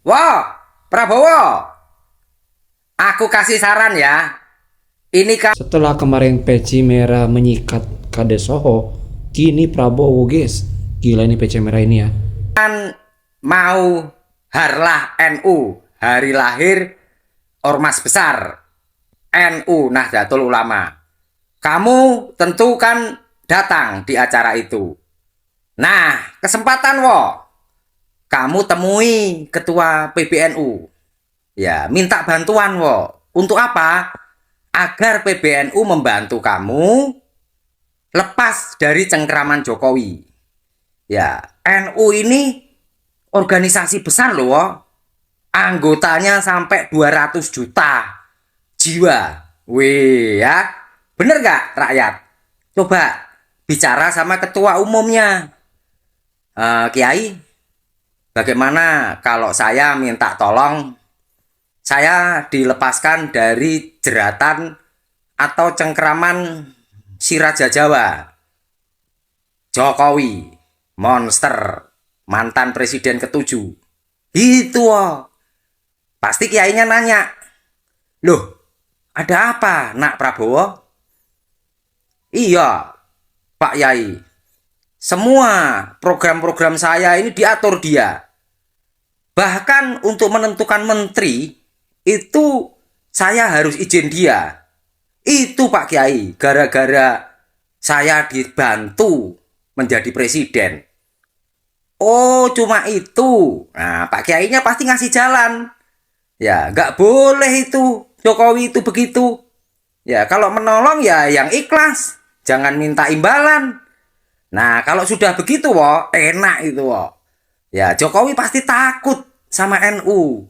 Wah, Prabowo, aku kasih saran ya. Ini kan Setelah kemarin peci merah menyikat Kades Soho, kini Prabowo guys. Gila ini peci merah ini ya. mau Harlah NU, hari lahir Ormas Besar NU Nahdlatul Ulama. Kamu tentu kan datang di acara itu. Nah, kesempatan kamu temui ketua PBNU. Ya, minta bantuan Untuk apa? Agar PBNU membantu kamu lepas dari cengkeraman Jokowi. Ya, NU ini organisasi besar loh. Anggotanya sampai 200 juta jiwa. Wih ya, bener gak rakyat? Coba bicara sama ketua umumnya. Kiai, bagaimana kalau saya minta tolong saya dilepaskan dari jeratan atau cengkeraman si Raja Jawa, Jokowi, monster, mantan presiden ketujuh. Itu pasti kiainya nanya, loh ada apa nak Prabowo? Iya Pak Yai, semua program-program saya ini diatur dia. Bahkan untuk menentukan menteri itu saya harus izin dia. Itu Pak Kiai, gara-gara saya dibantu menjadi presiden. Oh cuma itu. Nah Pak Kiainya pasti ngasih jalan. Ya nggak boleh itu Jokowi itu begitu. Ya kalau menolong ya yang ikhlas, jangan minta imbalan. Nah kalau sudah begitu enak itu Ya Jokowi pasti takut sama NU.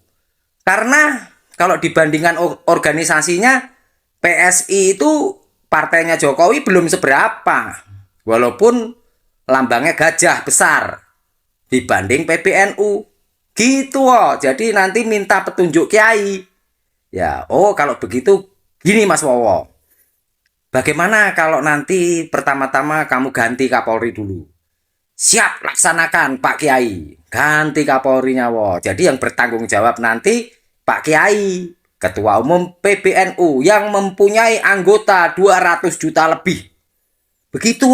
Karena kalau dibandingkan organisasinya, PSI itu partainya Jokowi belum seberapa. Walaupun lambangnya gajah besar dibanding PBNU. Gitu Jadi nanti minta petunjuk kiai. Ya, kalau begitu gini Mas Wowo. Bagaimana kalau nanti pertama-tama kamu ganti Kapolri dulu? Siap laksanakan Pak Kiai. Ganti Kapolrinya Jadi yang bertanggung jawab nanti Pak Kiai, Ketua Umum PBNU yang mempunyai anggota 200 juta lebih. Begitu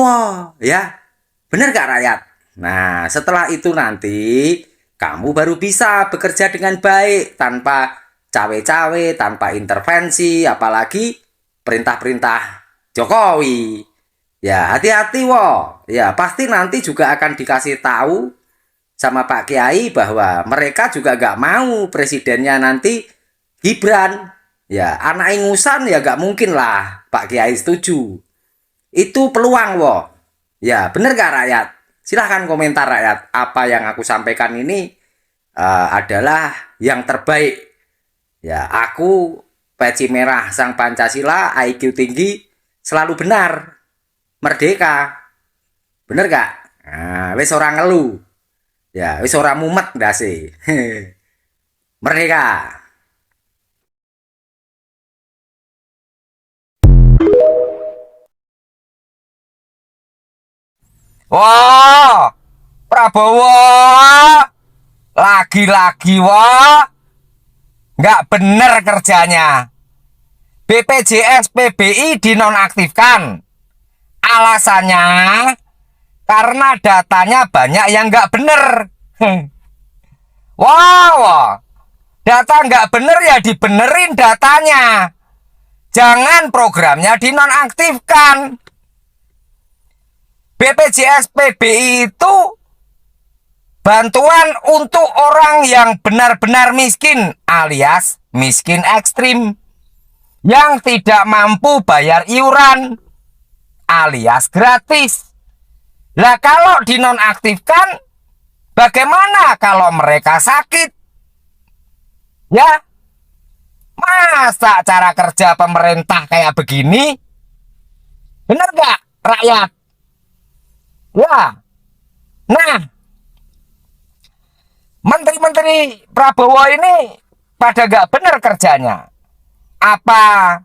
ya. Benar gak rakyat? Nah, setelah itu nanti kamu baru bisa bekerja dengan baik tanpa cawe-cawe, tanpa intervensi, apalagi perintah-perintah Jokowi. Ya, hati-hati Ya, pasti nanti juga akan dikasih tahu sama Pak Kiai bahwa mereka juga gak mau presidennya nanti Gibran. Ya, anak ingusan ya gak mungkin lah Pak Kiai setuju. Itu peluang Ya, bener gak rakyat? Silahkan komentar rakyat. Apa yang aku sampaikan ini adalah yang terbaik. Ya, aku peci merah sang Pancasila, IQ tinggi, selalu benar. Merdeka. Bener gak? Nah, wis orang ngeluh. Ya, wis ora mumet ndase. Merdeka. Wah, Prabowo lagi-lagi nggak bener kerjanya. BPJS PBI dinonaktifkan. Alasannya karena datanya banyak yang nggak bener. Wow, data nggak bener ya dibenerin datanya. Jangan programnya dinonaktifkan. BPJS PBI itu bantuan untuk orang yang benar-benar miskin alias miskin ekstrim, yang tidak mampu bayar iuran alias gratis. Lah kalau dinonaktifkan, bagaimana kalau mereka sakit? Ya, masa cara kerja pemerintah kayak begini? Bener gak rakyat? Ya, nah, menteri-menteri Prabowo ini pada gak bener kerjanya. Apa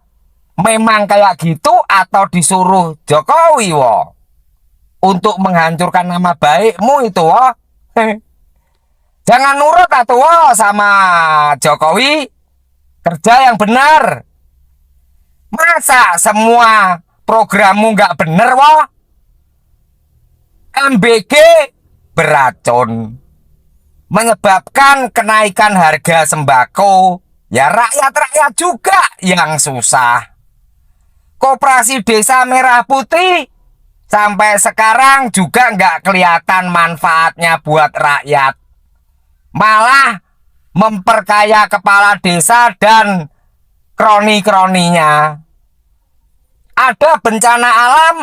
memang kayak gitu atau disuruh Jokowi untuk menghancurkan nama baikmu itu Jangan nurut atuh sama Jokowi, kerja yang benar. Masa semua programmu nggak bener wah? MBG beracun, menyebabkan kenaikan harga sembako. Ya rakyat-rakyat juga yang susah. Koperasi Desa Merah Putih sampai sekarang juga nggak kelihatan manfaatnya buat rakyat. Malah memperkaya kepala desa dan kroni-kroninya. Ada bencana alam,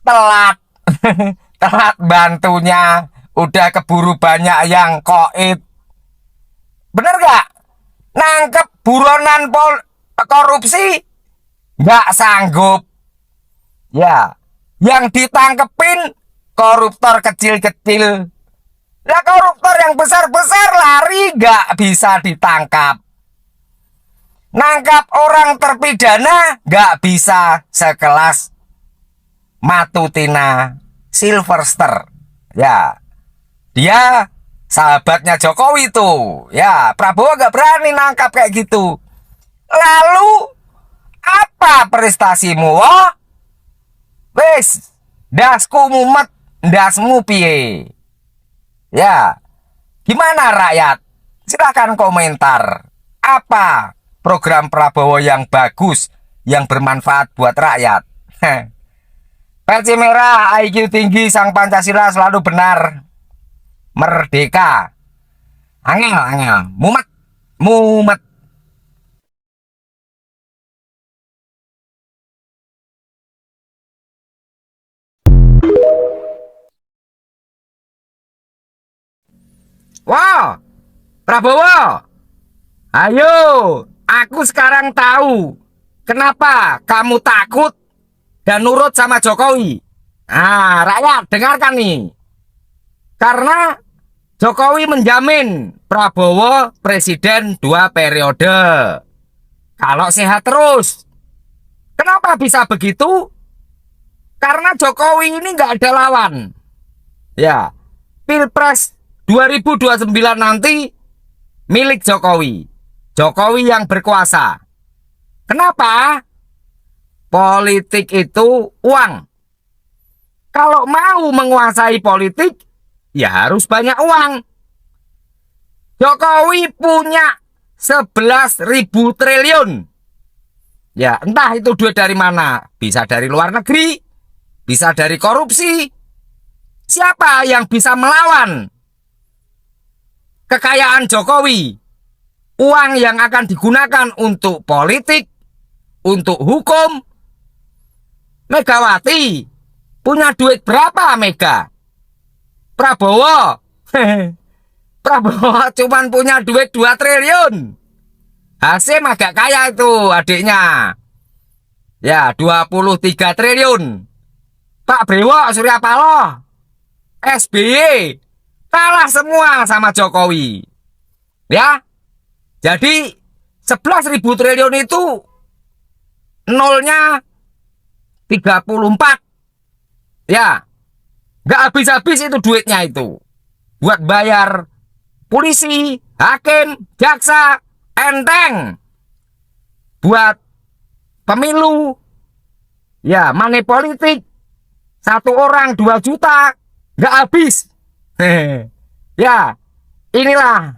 telat. Telat bantunya. Udah keburu banyak yang koit. Bener gak? Nangkep buronan korupsi nggak sanggup. Ya, yang ditangkepin koruptor kecil-kecil. Nah, koruptor yang besar-besar lari nggak bisa ditangkap. Nangkap orang terpidana nggak bisa sekelas Matutina Silverster. Ya, dia sahabatnya Jokowi tuh. Ya, Prabowo nggak berani nangkap kayak gitu. Lalu apa prestasimu? Wah, wes, dasku mumet, dasmu piye? Ya, gimana rakyat? Silahkan komentar. Apa program Prabowo yang bagus, yang bermanfaat buat rakyat? Peci merah, IQ tinggi, sang Pancasila selalu benar. Merdeka. Angel, angel. Mumet, mumet. Wah, Prabowo. Ayo, aku sekarang tahu kenapa kamu takut dan nurut sama Jokowi. Nah, rakyat dengarkan nih. Karena Jokowi menjamin Prabowo presiden 2 periode. Kalau sehat terus. Kenapa bisa begitu? Karena Jokowi ini nggak ada lawan. Ya, Pilpres 2029 nanti milik Jokowi. Jokowi yang berkuasa. Kenapa? Politik itu uang. Kalau mau menguasai politik, ya harus banyak uang. Jokowi punya 11.000 triliun. Ya, entah itu duit dari mana. Bisa dari luar negeri, bisa dari korupsi. Siapa yang bisa melawan kekayaan Jokowi? Uang yang akan digunakan untuk politik, untuk hukum. Megawati punya duit berapa Mega? Prabowo Prabowo cuman punya duit 2 triliun. Hasim agak kaya itu adiknya. Ya, 23 triliun. Pak Brewo Surya Paloh, SBY kalah semua sama Jokowi. Ya. Jadi 11.000 triliun itu nolnya 34. Ya. Nggak habis-habis itu duitnya itu. Buat bayar polisi, hakim, jaksa, enteng. Buat pemilu. Ya, money politik. 1 orang 2 juta. Nggak habis. Ya, inilah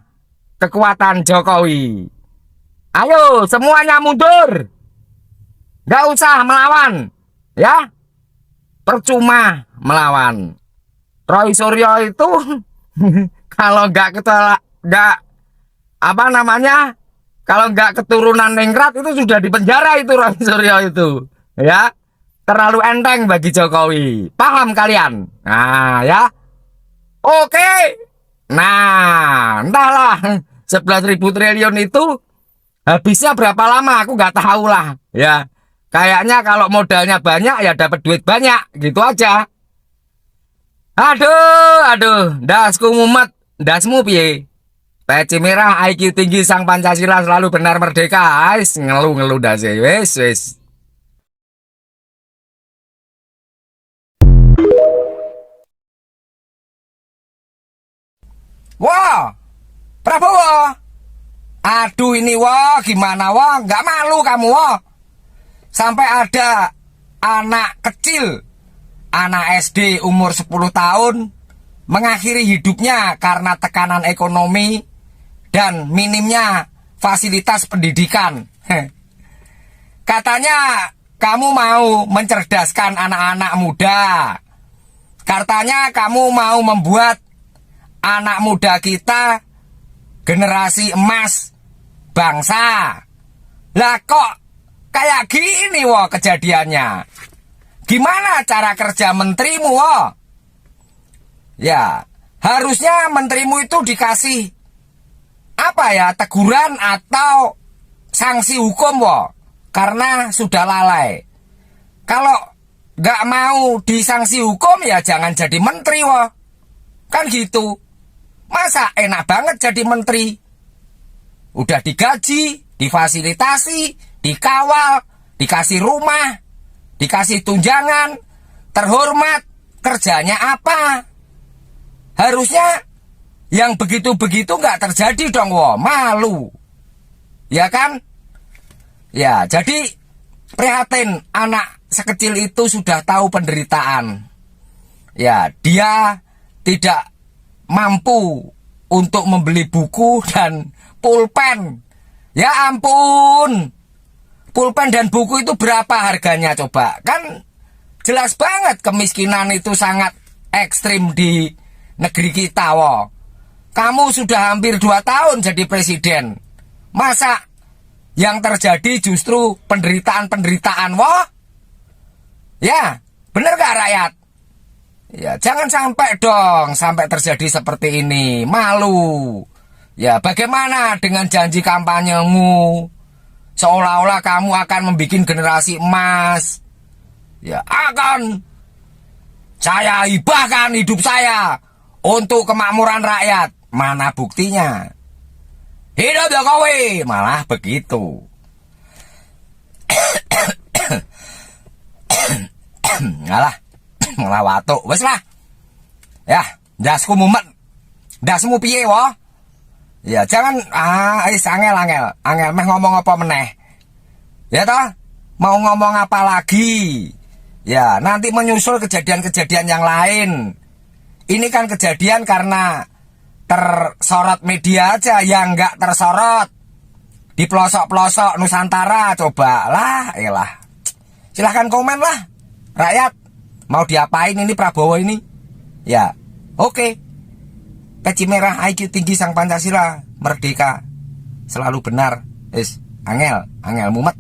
kekuatan Jokowi. Ayo semuanya mundur. Nggak usah melawan. Ya, percuma melawan. Roy Suryo itu kalau nggak apa namanya, kalau nggak keturunan ningrat itu sudah dipenjara itu Roy Suryo itu. Ya, terlalu enteng bagi Jokowi. Paham kalian? Nah, ya. Oke. Nah, entahlah 11.000 triliun itu habisnya berapa lama aku nggak tahu lah. Ya, kayaknya kalau modalnya banyak ya dapat duit banyak, gitu aja. Aduh, dasku mumet, dasmu piye? Peci merah, IQ tinggi, sang Pancasila selalu benar merdeka. Ais ngeluh-ngeluh dasi, wes. Wah, Prabowo. Aduh ini wah, gimana wah, nggak malu kamu wah. Sampai ada anak kecil, anak SD umur 10 tahun mengakhiri hidupnya karena tekanan ekonomi dan minimnya fasilitas pendidikan. Katanya kamu mau mencerdaskan anak-anak muda. Katanya kamu mau membuat anak muda kita generasi emas bangsa. Lah kok kayak gini wah kejadiannya. Gimana cara kerja menterimu wah? Ya, harusnya menterimu itu dikasih apa ya, teguran atau sanksi hukum wah, karena sudah lalai. Kalau nggak mau disanksi hukum ya jangan jadi menteri wah. Kan gitu. Masa enak banget jadi menteri? Udah digaji, difasilitasi, dikawal, dikasih rumah, dikasih tunjangan, terhormat, kerjanya apa? Harusnya yang begitu-begitu nggak terjadi dong, wah, malu. Ya kan? Ya, jadi prihatin anak sekecil itu sudah tahu penderitaan. Ya, dia tidak mampu untuk membeli buku dan pulpen. Ya ampun. Pulpen dan buku itu berapa harganya coba? Kan jelas banget kemiskinan itu sangat ekstrim di negeri kita, woh. Kamu sudah hampir 2 tahun jadi presiden. Masa yang terjadi justru penderitaan-penderitaan, woh? Ya, bener gak rakyat? Ya, jangan sampai dong sampai terjadi seperti ini. Malu. Ya, bagaimana dengan janji kampanyemu? Seolah-olah kamu akan membuat generasi emas. Ya, akan saya hibahkan hidup saya untuk kemakmuran rakyat. Mana buktinya? Hidup Jokowi, malah begitu. Ngalah, malah watuk. Wes lah. Ya, dasku mumet. Dasmu piye wo? Ya, jangan angel meh ngomong apa meneh. Ya toh? Mau ngomong apa lagi? Ya, nanti menyusul kejadian-kejadian yang lain. Ini kan kejadian karena tersorot media aja, yang nggak tersorot di pelosok-pelosok Nusantara. Coba lah, elah. Silahkan komen lah, rakyat. Mau diapain ini Prabowo ini? Ya, oke. Peci merah, IQ tinggi sang Pancasila, merdeka, selalu benar. Angel mumet.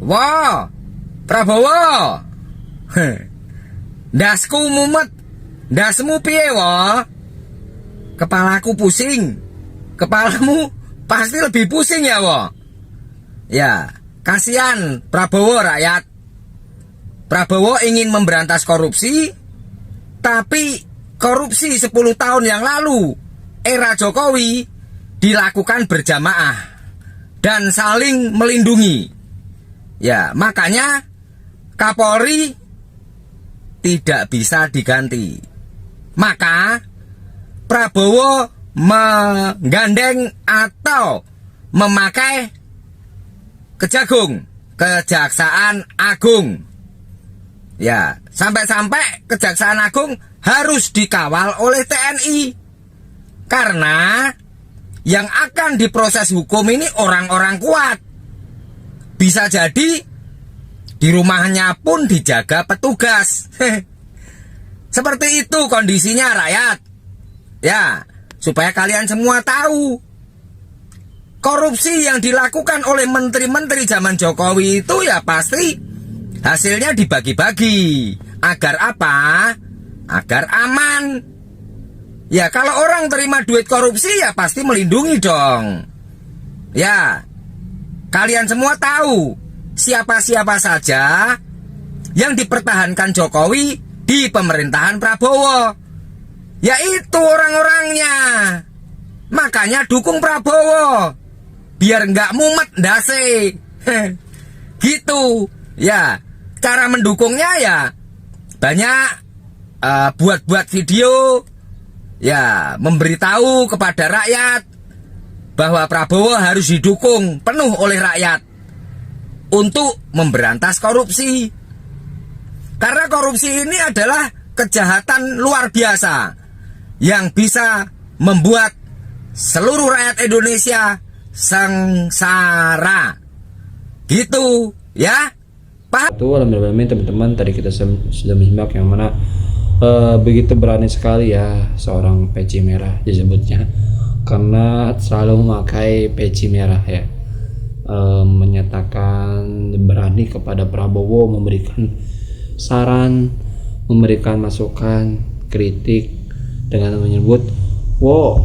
Wah, Prabowo. Dasku mumet. Dasmu piye wah? Kepalaku pusing. Kepalamu pasti lebih pusing ya wah. Ya, kasihan Prabowo rakyat. Prabowo ingin memberantas korupsi, tapi korupsi 10 tahun yang lalu, era Jokowi, dilakukan berjamaah dan saling melindungi. Ya, makanya Kapolri tidak bisa diganti. Maka Prabowo menggandeng atau memakai Kejaksaan Agung. Ya, sampai-sampai Kejaksaan Agung harus dikawal oleh TNI. Karena yang akan diproses hukum ini orang-orang kuat. Bisa jadi di rumahnya pun dijaga petugas. Seperti itu kondisinya rakyat. Ya, supaya kalian semua tahu. Korupsi yang dilakukan oleh menteri-menteri zaman Jokowi itu ya pasti hasilnya dibagi-bagi. Agar apa? Agar aman. Ya, kalau orang terima duit korupsi ya pasti melindungi dong. Ya, kalian semua tahu siapa-siapa saja yang dipertahankan Jokowi di pemerintahan Prabowo. Yaitu orang-orangnya. Makanya dukung Prabowo. Biar nggak mumet ndase. Gitu. Ya, cara mendukungnya ya banyak, buat-buat video, ya memberitahu kepada rakyat bahwa Prabowo harus didukung penuh oleh rakyat untuk memberantas korupsi. Karena korupsi ini adalah kejahatan luar biasa yang bisa membuat seluruh rakyat Indonesia sengsara. Gitu ya. Paham? Alhamdulillah teman-teman, tadi kita sudah menyimak yang mana begitu berani sekali ya seorang peci merah disebutnya, karena selalu memakai peci merah ya, menyatakan berani kepada Prabowo, memberikan saran, memberikan masukan, kritik dengan menyebut wow,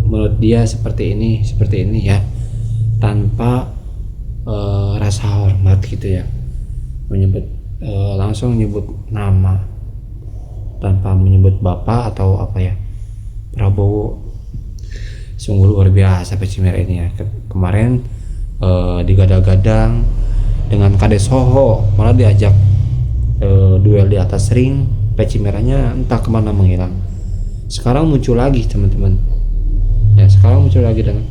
menurut dia seperti ini ya, tanpa rasa hormat gitu ya, menyebut langsung menyebut nama tanpa menyebut bapak atau apa ya. Prabowo sungguh luar biasa peci merah ini ya. Kemarin digadang-gadang dengan Kades Soho, malah diajak duel di atas ring, peci merahnya entah kemana menghilang. Sekarang muncul lagi teman-teman ya, sekarang muncul lagi dengan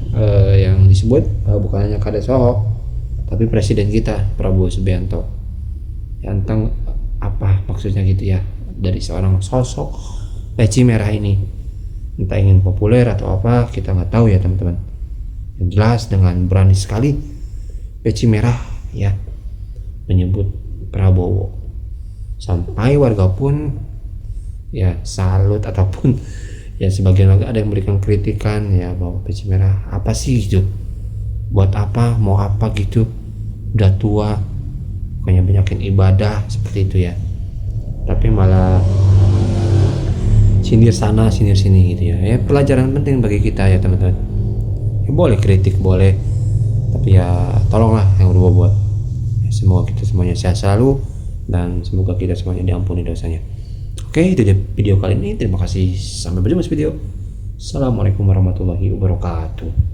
yang disebut bukan hanya Kades Soho tapi presiden kita Prabowo Subianto ya. Tentang apa maksudnya gitu ya dari seorang sosok peci merah ini, entah ingin populer atau apa kita nggak tahu ya teman-teman. Yang jelas dengan berani sekali peci merah ya menyebut Prabowo, sampai warga pun ya salut, ataupun ya sebagian warga ada yang memberikan kritikan ya bahwa peci merah apa sih gitu, buat apa, mau apa gitu, udah tua, bukannya banyakin ibadah seperti itu ya, tapi malah sindir sana sindir sini gitu ya. Ya pelajaran penting bagi kita ya teman-teman ya, boleh kritik boleh, tapi ya tolonglah yang berbuat ya, semoga kita semuanya sehat selalu dan semoga kita semuanya diampuni dosanya. Oke, itu dia video kali ini, terima kasih, sampai berjumpa di video. Assalamualaikum warahmatullahi wabarakatuh.